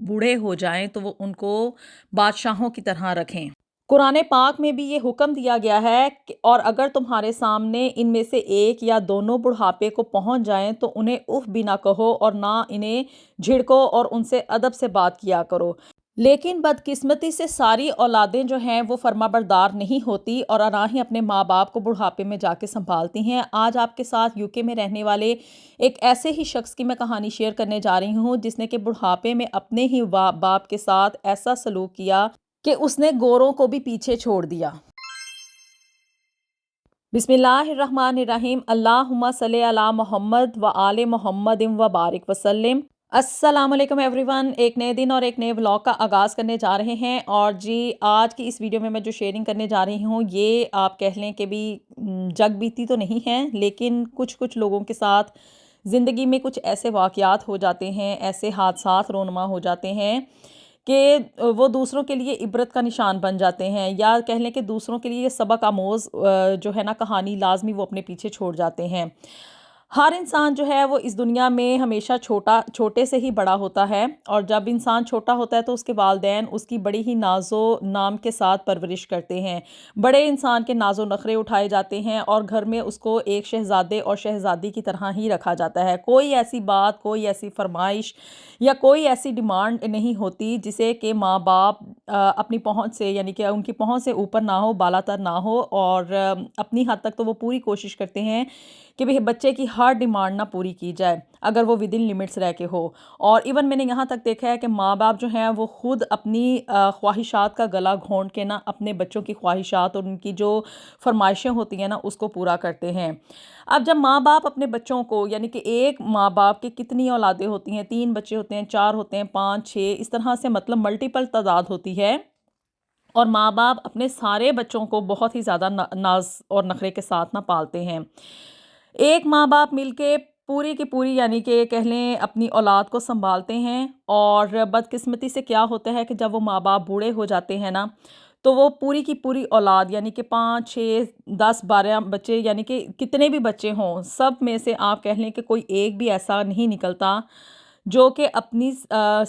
بوڑھے ہو جائیں تو وہ ان کو بادشاہوں کی طرح رکھیں۔ قرآن پاک میں بھی یہ حکم دیا گیا ہے کہ اور اگر تمہارے سامنے ان میں سے ایک یا دونوں بڑھاپے کو پہنچ جائیں تو انہیں اف بھی نہ کہو اور نہ انہیں جھڑکو اور ان سے ادب سے بات کیا کرو۔ لیکن بدقسمتی سے ساری اولادیں جو ہیں وہ فرما بردار نہیں ہوتی اور نہ ہی اپنے ماں باپ کو بڑھاپے میں جا کے سنبھالتی ہیں۔ آج آپ کے ساتھ UK میں رہنے والے ایک ایسے ہی شخص کی میں کہانی شیئر کرنے جا رہی ہوں جس نے کہ بڑھاپے میں اپنے ہی باپ کے ساتھ ایسا سلوک کیا کہ اس نے گوروں کو بھی پیچھے چھوڑ دیا۔ بسم اللہ الرحمن الرحیم، اللہم صلی علی محمد و آل محمد و بارک وسلم۔ السلام علیکم ایوری ون، ایک نئے دن اور ایک نئے ولاگ کا آغاز کرنے جا رہے ہیں، اور جی آج کی اس ویڈیو میں جو شیئرنگ کرنے جا رہی ہوں یہ آپ کہہ لیں کہ بھی جگ بیتی تو نہیں ہے، لیکن کچھ لوگوں کے ساتھ زندگی میں کچھ ایسے واقعات ہو جاتے ہیں، ایسے حادثات رونما ہو جاتے ہیں کہ وہ دوسروں کے لیے عبرت کا نشان بن جاتے ہیں، یا کہہ لیں کہ دوسروں کے لیے سبق آموز جو ہے نا کہانی لازمی وہ اپنے پیچھے چھوڑ جاتے ہیں۔ ہر انسان جو ہے وہ اس دنیا میں ہمیشہ چھوٹے سے ہی بڑا ہوتا ہے، اور جب انسان چھوٹا ہوتا ہے تو اس کے والدین اس کی بڑی ہی ناز و نام کے ساتھ پرورش کرتے ہیں۔ بڑے انسان کے ناز و نخرے اٹھائے جاتے ہیں اور گھر میں اس کو ایک شہزادے اور شہزادی کی طرح ہی رکھا جاتا ہے۔ کوئی ایسی بات، کوئی ایسی فرمائش یا کوئی ایسی ڈیمانڈ نہیں ہوتی جسے کہ ماں باپ اپنی پہنچ سے، یعنی کہ ان کی پہنچ سے اوپر نہ ہو، بالا تر نہ ہو، اور اپنی حد تک تو وہ پوری کوشش کرتے ہیں کہ بچے کی ہر ڈیمانڈ نہ پوری کی جائے اگر وہ ود ان لمٹس رہ کے ہو۔ اور ایون میں نے یہاں تک دیکھا ہے کہ ماں باپ جو ہیں وہ خود اپنی خواہشات کا گلا گھونٹ کے نا اپنے بچوں کی خواہشات اور ان کی جو فرمائشیں ہوتی ہیں نا اس کو پورا کرتے ہیں۔ اب جب ماں باپ اپنے بچوں کو، یعنی کہ ایک ماں باپ کی کتنی اولادیں ہوتی ہیں، 3 بچے ہوتے ہیں، 4 ہوتے ہیں، 5 6 اس طرح سے، مطلب ملٹیپل تعداد ہوتی ہے، اور ماں باپ اپنے سارے بچوں کو بہت ہی زیادہ ناز اور نخرے کے ساتھ نہ پالتے ہیں۔ ایک ماں باپ مل کے پوری کی پوری، یعنی کہ کہہ لیں اپنی اولاد کو سنبھالتے ہیں، اور بدقسمتی سے کیا ہوتا ہے کہ جب وہ ماں باپ بوڑھے ہو جاتے ہیں نا تو وہ پوری کی پوری اولاد، یعنی کہ 5 6 10 12 بچے، یعنی کہ کتنے بھی بچے ہوں، سب میں سے آپ کہہ لیں کہ کوئی ایک بھی ایسا نہیں نکلتا جو کہ اپنی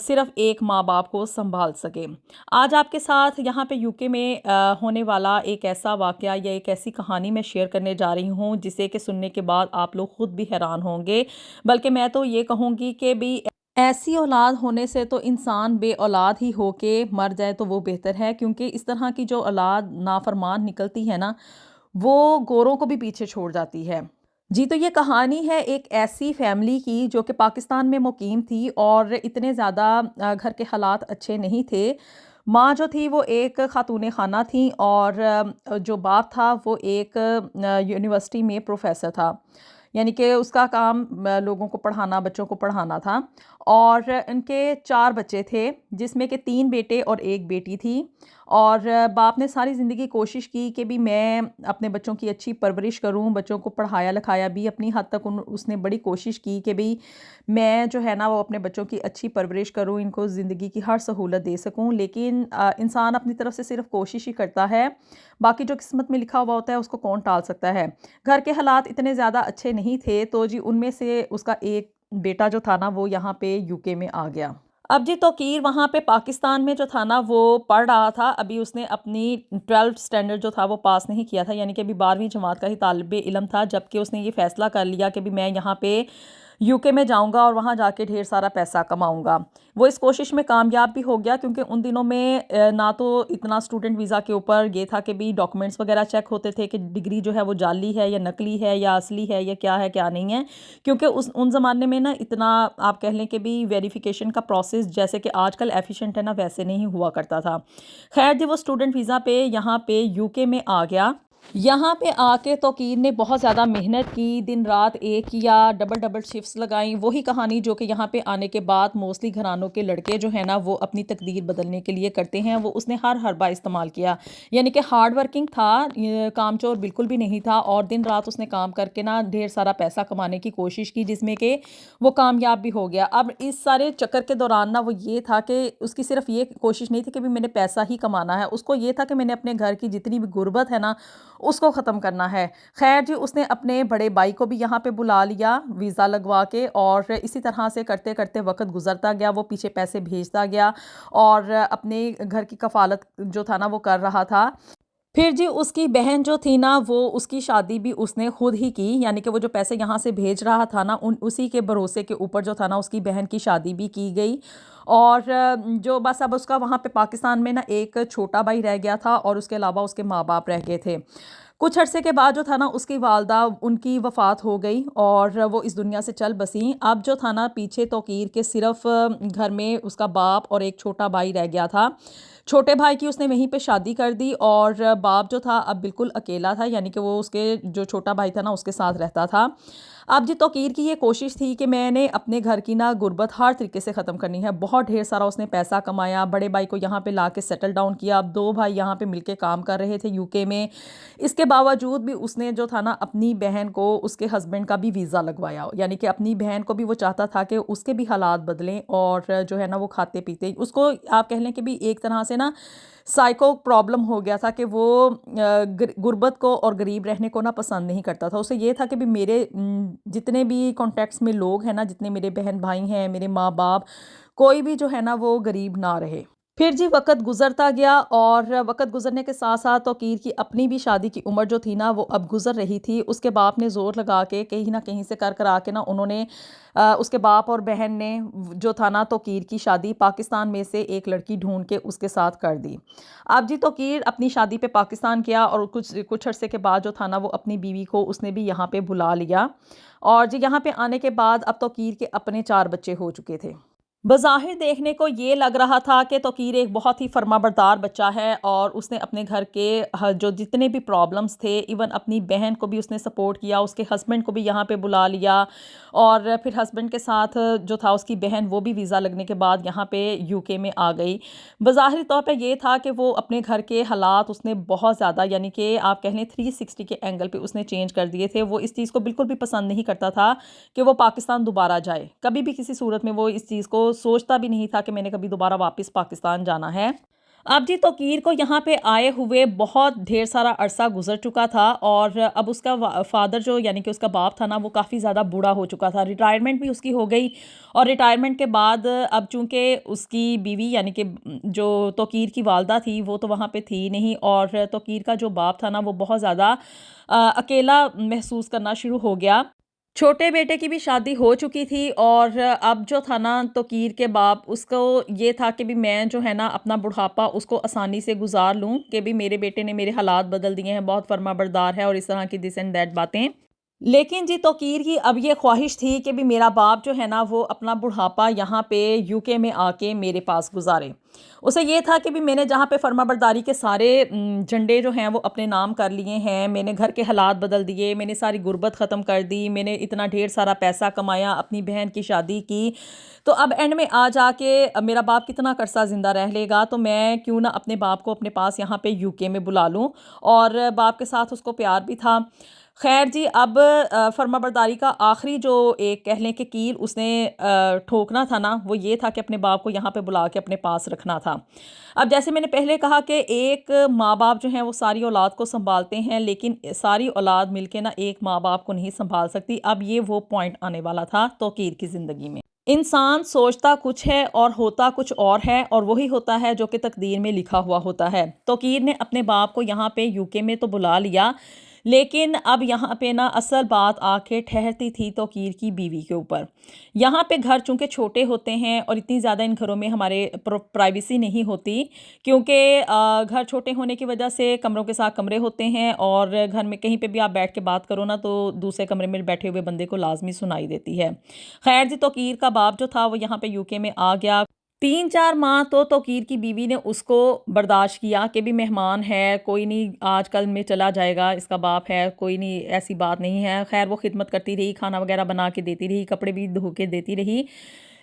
صرف ایک ماں باپ کو سنبھال سکے۔ آج آپ کے ساتھ یہاں پہ UK میں ہونے والا ایک ایسا واقعہ یا ایک ایسی کہانی میں شیئر کرنے جا رہی ہوں جسے کہ سننے کے بعد آپ لوگ خود بھی حیران ہوں گے، بلکہ میں تو یہ کہوں گی کہ بھی ایسی اولاد ہونے سے تو انسان بے اولاد ہی ہو کے مر جائے تو وہ بہتر ہے، کیونکہ اس طرح کی جو اولاد نافرمان نکلتی ہے نا وہ گوروں کو بھی پیچھے چھوڑ جاتی ہے۔ جی تو یہ کہانی ہے ایک ایسی فیملی کی جو کہ پاکستان میں مقیم تھی، اور اتنے زیادہ گھر کے حالات اچھے نہیں تھے۔ ماں جو تھی وہ ایک خاتون خانہ تھیں، اور جو باپ تھا وہ ایک یونیورسٹی میں پروفیسر تھا، یعنی کہ اس کا کام لوگوں کو پڑھانا، بچوں کو پڑھانا تھا، اور ان کے 4 بچے تھے جس میں کہ 3 بیٹے اور 1 بیٹی تھی۔ اور باپ نے ساری زندگی کوشش کی کہ بھی میں اپنے بچوں کی اچھی پرورش کروں، بچوں کو پڑھایا لکھایا بھی اپنی حد تک، اس نے بڑی کوشش کی کہ بھی میں جو ہے نا وہ اپنے بچوں کی اچھی پرورش کروں، ان کو زندگی کی ہر سہولت دے سکوں، لیکن انسان اپنی طرف سے صرف کوشش ہی کرتا ہے، باقی جو قسمت میں لکھا ہوا ہوتا ہے اس کو کون ٹال سکتا ہے۔ گھر کے حالات اتنے زیادہ اچھے نہیں تھے، تو جی ان میں سے اس کا ایک بیٹا جو تھا نا وہ یہاں پہ UK میں آ گیا۔ اب جی توقیر وہاں پہ پاکستان میں جو تھا نا وہ پڑھ رہا تھا، ابھی اس نے اپنی 12th اسٹینڈرڈ جو تھا وہ پاس نہیں کیا تھا، یعنی کہ ابھی 12ویں جماعت کا ہی طالب علم تھا، جبکہ اس نے یہ فیصلہ کر لیا کہ بھی میں یہاں پہ UK میں جاؤں گا اور وہاں جا کے ڈھیر سارا پیسہ کماؤں گا۔ وہ اس کوشش میں کامیاب بھی ہو گیا، کیونکہ ان دنوں میں نہ تو اتنا اسٹوڈنٹ ویزا کے اوپر یہ تھا کہ بھی ڈاکومنٹس وغیرہ چیک ہوتے تھے کہ ڈگری جو ہے وہ جعلی ہے یا نقلی ہے یا اصلی ہے یا کیا ہے کیا نہیں ہے، کیونکہ ان زمانے میں نا اتنا آپ کہہ لیں کہ بھی ویریفیکیشن کا پروسیس جیسے کہ آج کل ایفیشینٹ ہے نا ویسے نہیں ہوا کرتا تھا۔ خیر جی وہ اسٹوڈنٹ ویزا پہ یہاں پہ UK میں آ گیا۔ یہاں پہ آ کے توقیر نے بہت زیادہ محنت کی، دن رات ایک کیا، ڈبل شفٹس لگائیں، وہی کہانی جو کہ یہاں پہ آنے کے بعد موسٹلی گھرانوں کے لڑکے جو ہیں نا وہ اپنی تقدیر بدلنے کے لیے کرتے ہیں، وہ اس نے ہر حربہ استعمال کیا، یعنی کہ ہارڈ ورکنگ تھا، کام چور بالکل بھی نہیں تھا، اور دن رات اس نے کام کر کے نا ڈھیر سارا پیسہ کمانے کی کوشش کی، جس میں کہ وہ کامیاب بھی ہو گیا۔ اب اس سارے چکر کے دوران نا وہ یہ تھا کہ اس کی صرف یہ کوشش نہیں تھی کہ بھی میں نے پیسہ ہی کمانا ہے، اس کو یہ تھا کہ میں نے اپنے گھر کی جتنی بھی غربت ہے نا اس کو ختم کرنا ہے۔ خیر جی اس نے اپنے بڑے بھائی کو بھی یہاں پہ بلا لیا ویزا لگوا کے، اور اسی طرح سے کرتے کرتے وقت گزرتا گیا، وہ پیچھے پیسے بھیجتا گیا اور اپنے گھر کی کفالت جو تھا نا وہ کر رہا تھا۔ پھر جی اس کی بہن جو تھی نا وہ اس کی شادی بھی اس نے خود ہی کی، یعنی کہ وہ جو پیسے یہاں سے بھیج رہا تھا نا اسی کے بھروسے کے اوپر جو تھا نا اس کی بہن کی شادی بھی کی گئی۔ اور جو بس اب اس کا وہاں پہ پاکستان میں نا ایک چھوٹا بھائی رہ گیا تھا، اور اس کے علاوہ اس کے ماں باپ رہ گئے تھے۔ کچھ عرصے کے بعد جو تھا نا اس کی والدہ ان کی وفات ہو گئی اور وہ اس دنیا سے چل بسیں۔ اب جو تھا نا پیچھے توقیر کے صرف گھر میں اس کا باپ اور ایک چھوٹا بھائی رہ گیا تھا۔ چھوٹے بھائی کی اس نے وہیں پہ شادی کر دی، اور باپ جو تھا اب بالکل اکیلا تھا، یعنی کہ وہ اس کے جو چھوٹا بھائی تھا نا اس کے ساتھ رہتا تھا۔ اب جی توقیر کی یہ کوشش تھی کہ میں نے اپنے گھر کی نا غربت ہر طریقے سے ختم کرنی ہے۔ بہت ڈھیر سارا اس نے پیسہ کمایا، بڑے بھائی کو یہاں پہ لا کے سیٹل ڈاؤن کیا، اب 2 بھائی یہاں پہ مل کے کام کر رہے تھے UK میں۔ اس کے باوجود بھی اس نے جو تھا نا اپنی بہن کو اس کے ہسبینڈ کا بھی ویزا لگوایا، یعنی کہ اپنی بہن کو بھی وہ چاہتا تھا کہ اس کے بھی حالات بدلیں اور جو ہے نا وہ کھاتے پیتے، اس کو آپ کہہ لیں کہ بھی ایک طرح سے نا سائیکو پرابلم ہو گیا تھا کہ وہ غربت کو اور غریب رہنے کو نا پسند نہیں کرتا تھا۔ اسے یہ تھا کہ بھی میرے جتنے بھی کانٹیکٹس میں لوگ ہیں نا، جتنے میرے بہن بھائی ہیں، میرے ماں باپ، کوئی بھی جو ہے نا وہ غریب نہ رہے۔ پھر جی وقت گزرتا گیا، اور وقت گزرنے کے ساتھ ساتھ توقیر کی اپنی بھی شادی کی عمر جو تھی نا وہ اب گزر رہی تھی۔ اس کے باپ نے زور لگا کے کہیں نہ کہیں سے کرا کے نا انہوں نے اس کے باپ اور بہن نے جو تھا نا توقیر کی شادی پاکستان میں سے ایک لڑکی ڈھونڈ کے اس کے ساتھ کر دی۔ اب جی توقیر اپنی شادی پہ پاکستان کیا، اور کچھ عرصے کے بعد جو تھا نا وہ اپنی بیوی کو اس نے بھی یہاں پہ بلا لیا، اور جی یہاں پہ آنے کے بعد اب توقیر کے اپنے 4 بچے ہو چکے تھے۔ بظاہر دیکھنے کو یہ لگ رہا تھا کہ توقیر ایک بہت ہی فرما بردار بچہ ہے، اور اس نے اپنے گھر کے جو جتنے بھی پرابلمز تھے، ایون اپنی بہن کو بھی اس نے سپورٹ کیا، اس کے ہسبینڈ کو بھی یہاں پہ بلا لیا، اور پھر ہسبینڈ کے ساتھ جو تھا اس کی بہن وہ بھی ویزا لگنے کے بعد یہاں پہ UK میں آ گئی۔ بظاہری طور پہ یہ تھا کہ وہ اپنے گھر کے حالات اس نے بہت زیادہ، یعنی کہ آپ کہہ لیں 360 کے اینگل پہ اس نے چینج کر دیے تھے۔ وہ اس چیز کو بالکل بھی پسند نہیں کرتا تھا کہ وہ پاکستان دوبارہ جائے، کبھی بھی کسی صورت میں وہ اس چیز کو سوچتا بھی نہیں تھا کہ میں نے کبھی دوبارہ واپس پاکستان جانا ہے۔ اب جی توقیر کو یہاں پہ آئے ہوئے بہت ڈھیر سارا عرصہ گزر چکا تھا، اور اب اس کا فادر جو یعنی کہ اس کا باپ تھا نا وہ کافی زیادہ بوڑھا ہو چکا تھا، ریٹائرمنٹ بھی اس کی ہو گئی، اور ریٹائرمنٹ کے بعد اب چونکہ اس کی بیوی یعنی کہ جو توقیر کی والدہ تھی وہ تو وہاں پہ تھی نہیں، اور توقیر کا جو باپ تھا نا وہ بہت زیادہ اکیلا محسوس کرنا شروع ہو گیا۔ چھوٹے بیٹے کی بھی شادی ہو چکی تھی، اور اب جو تھا نا توقیر کے باپ اس کو یہ تھا کہ بھی میں جو ہے نا اپنا بڑھاپا اس کو آسانی سے گزار لوں، کہ بھی میرے بیٹے نے میرے حالات بدل دیے ہیں، بہت فرما بردار ہے، اور اس طرح کی دس اینڈ دیٹ باتیں۔ لیکن جی توقیر کی اب یہ خواہش تھی کہ بھی میرا باپ جو ہے نا وہ اپنا بڑھاپا یہاں پہ UK میں آ کے میرے پاس گزارے۔ اسے یہ تھا کہ بھی میں نے جہاں پہ فرما برداری کے سارے جھنڈے جو ہیں وہ اپنے نام کر لیے ہیں، میں نے گھر کے حالات بدل دیے، میں نے ساری غربت ختم کر دی، میں نے اتنا ڈھیر سارا پیسہ کمایا، اپنی بہن کی شادی کی، تو اب اینڈ میں آ جا کے میرا باپ کتنا عرصہ زندہ رہ لے گا، تو میں کیوں نہ اپنے باپ کو اپنے پاس یہاں پہ UK میں بلا لوں، اور باپ کے ساتھ اس کو پیار بھی تھا۔ خیر جی اب فرما برداری کا آخری جو ایک کہہ لیں کہ کیل اس نے ٹھوکنا تھا نا وہ یہ تھا کہ اپنے باپ کو یہاں پہ بلا کے اپنے پاس رکھنا تھا۔ اب جیسے میں نے پہلے کہا کہ ایک ماں باپ جو ہیں وہ ساری اولاد کو سنبھالتے ہیں، لیکن ساری اولاد مل کے نا ایک ماں باپ کو نہیں سنبھال سکتی۔ اب یہ وہ پوائنٹ آنے والا تھا توقیر کی زندگی میں۔ انسان سوچتا کچھ ہے اور ہوتا کچھ اور ہے، اور وہی ہوتا ہے جو کہ تقدیر میں لکھا ہوا ہوتا ہے۔ توقیر نے اپنے باپ کو یہاں پہ UK میں تو بلا لیا، لیکن اب یہاں پہ نا اصل بات آ کے ٹھہرتی تھی توقیر کی بیوی کے اوپر۔ یہاں پہ گھر چونکہ چھوٹے ہوتے ہیں، اور اتنی زیادہ ان گھروں میں ہمارے پرائیویسی نہیں ہوتی، کیونکہ گھر چھوٹے ہونے کی وجہ سے کمروں کے ساتھ کمرے ہوتے ہیں، اور گھر میں کہیں پہ بھی آپ بیٹھ کے بات کرو نا تو دوسرے کمرے میں بیٹھے ہوئے بندے کو لازمی سنائی دیتی ہے۔ خیر جی توقیر کا باپ جو تھا وہ یہاں پہ UK میں آ گیا۔ 3-4 ماہ تو توقیر کی بیوی نے اس کو برداشت کیا کہ بھی مہمان ہے، کوئی نہیں آج کل میں چلا جائے گا، اس کا باپ ہے، کوئی نہیں، ایسی بات نہیں ہے۔ خیر وہ خدمت کرتی رہی، کھانا وغیرہ بنا کے دیتی رہی، کپڑے بھی دھو کے دیتی رہی،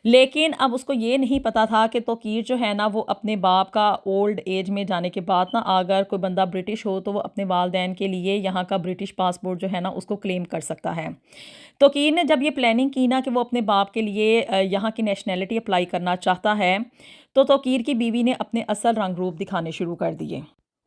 لیکن اب اس کو یہ نہیں پتا تھا کہ توقیر جو ہے نا وہ اپنے باپ کا اولڈ ایج میں جانے کے بعد نا اگر کوئی بندہ برٹش ہو تو وہ اپنے والدین کے لیے یہاں کا برٹش پاسپورٹ جو ہے نا اس کو کلیم کر سکتا ہے۔ توقیر نے جب یہ پلاننگ کی نا کہ وہ اپنے باپ کے لیے یہاں کی نیشنلٹی اپلائی کرنا چاہتا ہے، تو توقیر کی بیوی نے اپنے اصل رنگ روپ دکھانے شروع کر دیے۔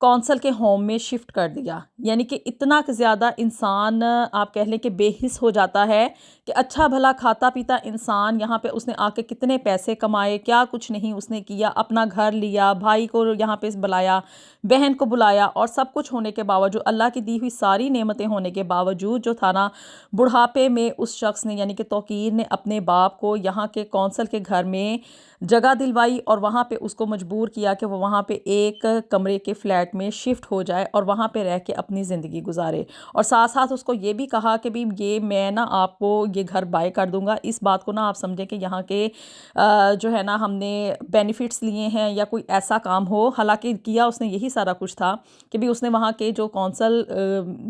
کونسل کے ہوم میں شفٹ کر دیا. یعنی کہ اتنا زیادہ انسان آپ کہہ لیں کہ بے حس ہو جاتا ہے کہ اچھا بھلا کھاتا پیتا انسان یہاں پہ اس نے آ کے کتنے پیسے کمائے، کیا کچھ نہیں اس نے کیا، اپنا گھر لیا، بھائی کو یہاں پہ بلایا، بہن کو بلایا، اور سب کچھ ہونے کے باوجود، اللہ کی دی ہوئی ساری نعمتیں ہونے کے باوجود جو تھا نا، بڑھاپے میں اس شخص نے یعنی کہ توقیر نے اپنے باپ کو یہاں کے کونسل کے گھر میں جگہ دلوائی اور وہاں پہ اس کو مجبور کیا کہ وہ وہاں پہ ایک کمرے کے فلیٹ میں شفٹ ہو جائے اور وہاں پہ رہ کے اپنی زندگی گزارے. اور ساتھ ساتھ اس کو یہ بھی کہا کہ بھی یہ میں نا آپ کو یہ گھر بائی کر دوں گا. اس بات کو نا آپ سمجھیں کہ یہاں کے جو ہے نا ہم نے بینیفٹس لیے ہیں یا کوئی ایسا کام ہو. حالانکہ کیا اس نے یہی سارا کچھ تھا کہ بھی اس نے وہاں کے جو کونسل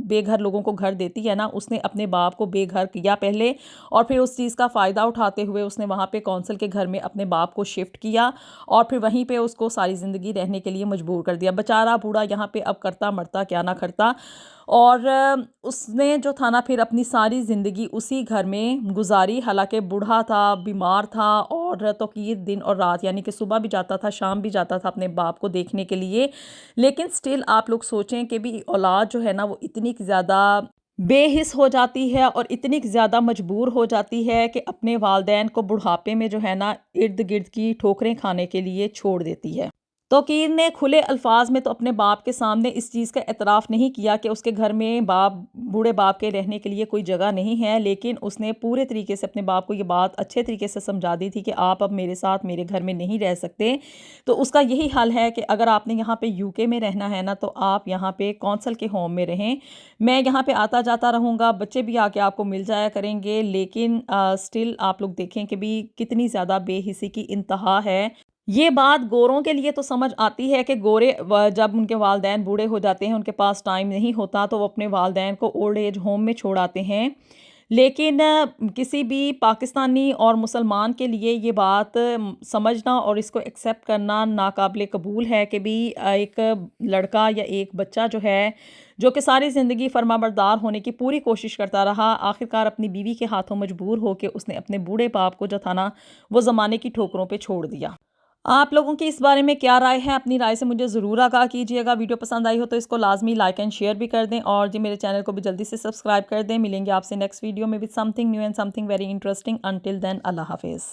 بے گھر لوگوں کو گھر دیتی ہے نا، اس نے اپنے باپ کو بے گھر کیا پہلے، اور پھر اس چیز کا فائدہ اٹھاتے ہوئے اس نے وہاں پہ کونسل کے گھر میں اپنے باپ کو شفٹ کیا اور پھر وہیں پہ اس کو ساری زندگی رہنے کے لیے مجبور کر دیا. بیچارہ بوڑھا یہاں پہ اب کرتا مرتا کیا نہ کرتا. اور اس نے جو تھا نا پھر اپنی ساری زندگی اسی گھر میں گزاری. حالانکہ بوڑھا تھا، بیمار تھا، اور توقیر دن اور رات یعنی کہ صبح بھی جاتا تھا، شام بھی جاتا تھا اپنے باپ کو دیکھنے کے لیے. لیکن سٹل آپ لوگ سوچیں کہ بھی اولاد جو ہے نا وہ اتنی زیادہ بے حس ہو جاتی ہے اور اتنی زیادہ مجبور ہو جاتی ہے کہ اپنے والدین کو بڑھاپے میں جو ہے نا ارد گرد کی ٹھوکریں کھانے کے لیے چھوڑ دیتی ہے. توقیر نے کھلے الفاظ میں تو اپنے باپ کے سامنے اس چیز کا اعتراف نہیں کیا کہ اس کے گھر میں بوڑھے باپ کے رہنے کے لیے کوئی جگہ نہیں ہے، لیکن اس نے پورے طریقے سے اپنے باپ کو یہ بات اچھے طریقے سے سمجھا دی تھی کہ آپ اب میرے ساتھ میرے گھر میں نہیں رہ سکتے. تو اس کا یہی حل ہے کہ اگر آپ نے یہاں پہ UK میں رہنا ہے نا تو آپ یہاں پہ کونسل کے ہوم میں رہیں. میں یہاں پہ آتا جاتا رہوں گا، بچے بھی آ کے آپ کو مل جایا کریں گے. لیکن سٹل آپ لوگ دیکھیں کہ بھی کتنی زیادہ بے حسی کی انتہا ہے. یہ بات گوروں کے لیے تو سمجھ آتی ہے کہ گورے جب ان کے والدین بوڑھے ہو جاتے ہیں، ان کے پاس ٹائم نہیں ہوتا تو وہ اپنے والدین کو اولڈ ایج ہوم میں چھوڑ آتے ہیں. لیکن کسی بھی پاکستانی اور مسلمان کے لیے یہ بات سمجھنا اور اس کو ایکسیپٹ کرنا ناقابل قبول ہے کہ بھی ایک لڑکا یا ایک بچہ جو ہے، جو کہ ساری زندگی فرما بردار ہونے کی پوری کوشش کرتا رہا، آخرکار اپنی بیوی کے ہاتھوں مجبور ہو کے اس نے اپنے بوڑھے باپ کو جو تھا نا وہ زمانے کی ٹھوکروں پہ چھوڑ دیا. آپ لوگوں کی اس بارے میں کیا رائے ہے؟ اپنی رائے سے مجھے ضرور آگاہ کیجیے گا. ویڈیو پسند آئی ہو تو اس کو لازمی لائک اینڈ شیئر بھی کر دیں، اور جی میرے چینل کو بھی جلدی سے سبسکرائب کر دیں. ملیں گے آپ سے نیکسٹ ویڈیو میں with something new and something very interesting. Until then اللہ حافظ.